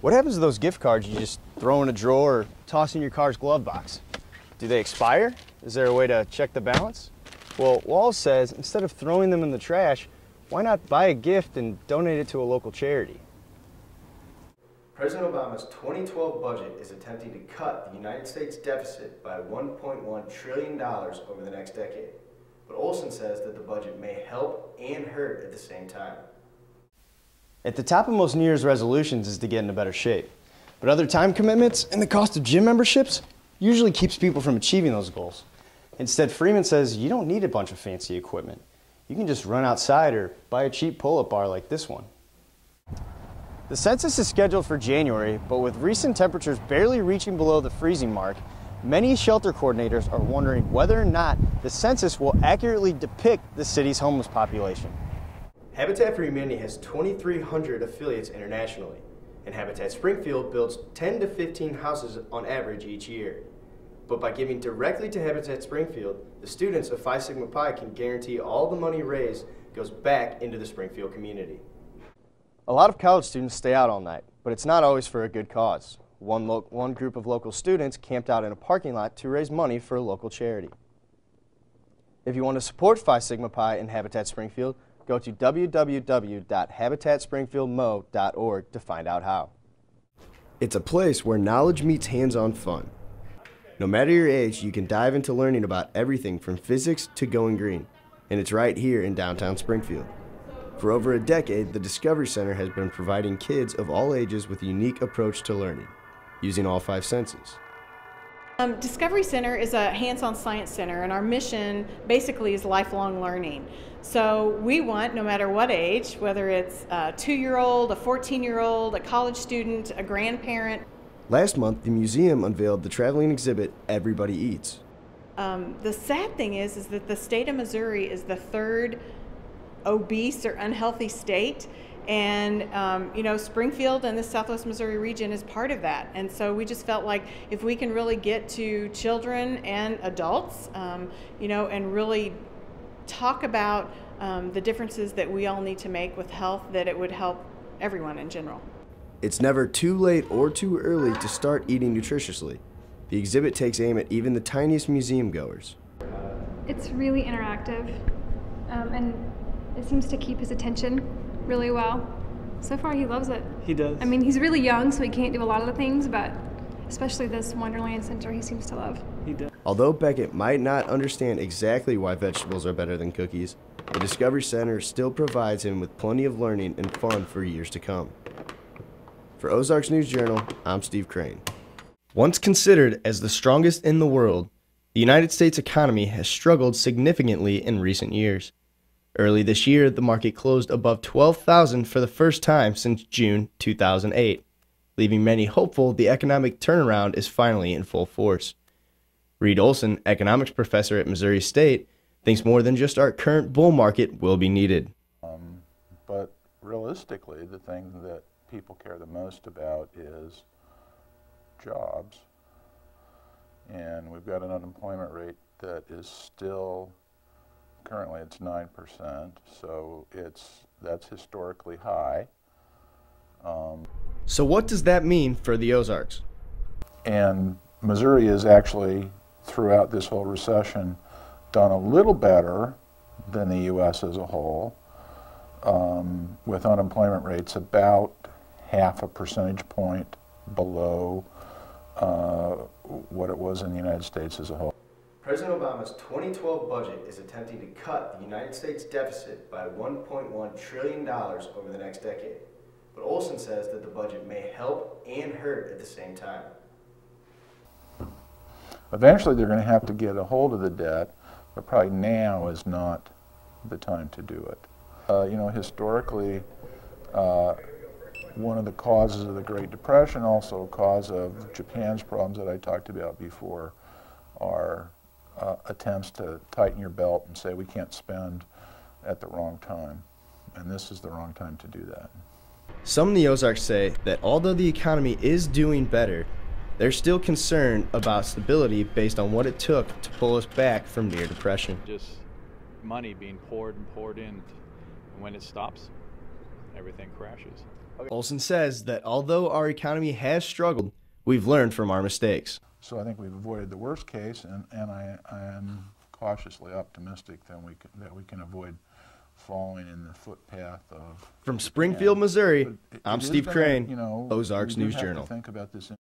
What happens to those gift cards you just throw in a drawer or toss in your car's glove box? Do they expire? Is there a way to check the balance? Well, Walls says instead of throwing them in the trash, why not buy a gift and donate it to a local charity? President Obama's 2012 budget is attempting to cut the United States deficit by $1.1 trillion over the next decade. But Olson says that the budget may help and hurt at the same time. At the top of most New Year's resolutions is to get into better shape. But other time commitments and the cost of gym memberships usually keeps people from achieving those goals. Instead, Freeman says you don't need a bunch of fancy equipment. You can just run outside or buy a cheap pull-up bar like this one. The census is scheduled for January, but with recent temperatures barely reaching below the freezing mark, many shelter coordinators are wondering whether or not the census will accurately depict the city's homeless population. Habitat for Humanity has 2,300 affiliates internationally, and Habitat Springfield builds 10 to 15 houses on average each year. But by giving directly to Habitat Springfield, the students of Phi Sigma Pi can guarantee all the money raised goes back into the Springfield community. A lot of college students stay out all night, but it's not always for a good cause. One group of local students camped out in a parking lot to raise money for a local charity. If you want to support Phi Sigma Pi and Habitat Springfield, go to www.habitatspringfieldmo.org to find out how. It's a place where knowledge meets hands-on fun. No matter your age, you can dive into learning about everything from physics to going green, and it's right here in downtown Springfield. For over a decade, the Discovery Center has been providing kids of all ages with a unique approach to learning, using all 5 senses. Discovery Center is a hands-on science center, and our mission basically is lifelong learning. So we want, no matter what age, whether it's a 2-year-old, a 14-year-old, a college student, a grandparent. Last month, the museum unveiled the traveling exhibit, Everybody Eats. The sad thing is that the state of Missouri is the 3rd obese or unhealthy state. And, Springfield and the Southwest Missouri region is part of that. And so we just felt like if we can really get to children and adults, and really talk about the differences that we all need to make with health, that it would help everyone in general. It's never too late or too early to start eating nutritiously. The exhibit takes aim at even the tiniest museum goers. It's really interactive, and it seems to keep his attention really well. So far he loves it. He does. I mean, he's really young, so he can't do a lot of the things, but especially this Wonderland Center he seems to love. He does. Although Beckett might not understand exactly why vegetables are better than cookies, the Discovery Center still provides him with plenty of learning and fun for years to come. For Ozarks News Journal, I'm Steve Crain. Once considered as the strongest in the world, the United States economy has struggled significantly in recent years. Early this year, the market closed above 12,000 for the first time since June 2008, leaving many hopeful the economic turnaround is finally in full force. Reed Olson, economics professor at Missouri State, thinks more than just our current bull market will be needed. But realistically, the thing that people care the most about is jobs. And we've got an unemployment rate that is still, currently it's 9%, so that's historically high. So what does that mean for the Ozarks? And Missouri has actually, throughout this whole recession, done a little better than the U.S. as a whole, with unemployment rates about half a percentage point below what it was in the United States as a whole. President Obama's 2012 budget is attempting to cut the United States deficit by $1.1 trillion over the next decade. But Olson says that the budget may help and hurt at the same time. Eventually they're going to have to get a hold of the debt, but probably now is not the time to do it. Historically, one of the causes of the Great Depression, also a cause of Japan's problems that I talked about before, are attempts to tighten your belt and say we can't spend at the wrong time. And this is the wrong time to do that. Some in the Ozarks say that although the economy is doing better, they're still concerned about stability based on what it took to pull us back from near depression. Just money being poured and poured in, and when it stops, everything crashes. Olson says that although our economy has struggled, we've learned from our mistakes. So I think we've avoided the worst case, and I am cautiously optimistic that we can avoid falling in the footpath of. From Springfield, Missouri, I'm It is Steve gonna, Crain, you know, Ozarks we do News have to Journal. think about this